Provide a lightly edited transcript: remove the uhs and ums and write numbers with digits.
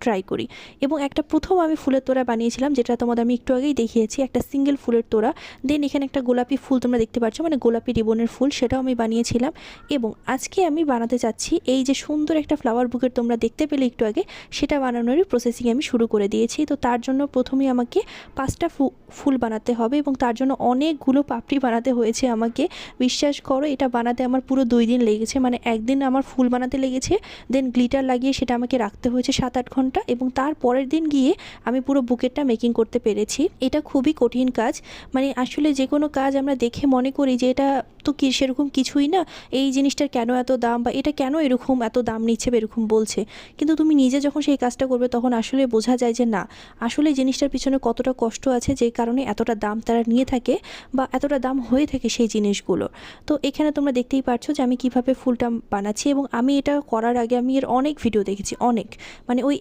Try করি। এবং একটা প্রথম আমি ফুলের তোড়া বানিয়েছিলাম, যেটা তোমাদের আমি একটু আগেই দেখিয়েছি, একটা সিঙ্গেল ফুলের তোড়া। দেন এখানে একটা গোলাপি ফুল তোমরা দেখতে পাচ্ছ, মানে গোলাপি রিবনের ফুল, সেটাও আমি বানিয়েছিলাম। এবং আজকে আমি বানাতে চাচ্ছি এই যে সুন্দর একটা ফ্লাওয়ার বুকেট তোমরা দেখতে পেলে একটু আগে, সেটা বানানোরই প্রসেসিং আমি শুরু করে দিয়েছি। তো তার জন্য প্রথমেই আমাকে 5টা ফুল বানাতে হবে এবং তার জন্য অনেকগুলো পাপড়ি বানাতে হয়েছে আমাকে। বিশ্বাস করো, এটা বানাতে আমার পুরো 2 দিন লেগেছে। মানে একদিন আমার ফুল বানাতে লেগেছে, দেন গ্লিটার লাগিয়ে সেটা আমাকে রাখতে হয়েছে 7-8 ঘন্টা, এবং তার পরের দিন গিয়ে আমি পুরো বুকেটটা মেকিং করতে পেরেছি। এটা খুবই কঠিন কাজ। মানে আসলে যে কোনো কাজ আমরা দেখে মনে করি যে এটা তো কি সেরকম কিছুই না, এই জিনিসটার কেন এত দাম, বা এটা কেন এরকম এত দাম নিচ্ছে বা এরকম বলছে। কিন্তু তুমি নিজে যখন সেই কাজটা করবে তখন আসলে বোঝা যায় যে না, আসলে জিনিসটার পিছনে কতটা কষ্ট আছে, যে কারণে এতটা দাম তারা নিয়ে থাকে বা এতটা দাম হয়ে থাকে সেই জিনিসগুলো। তো এখানে তোমরা দেখতেই পারছো যে আমি কিভাবে ফুলটা বানাচ্ছি। এবং আমি এটা করার আগে আমি এর অনেক ভিডিও দেখেছি, অনেক, মানে ওই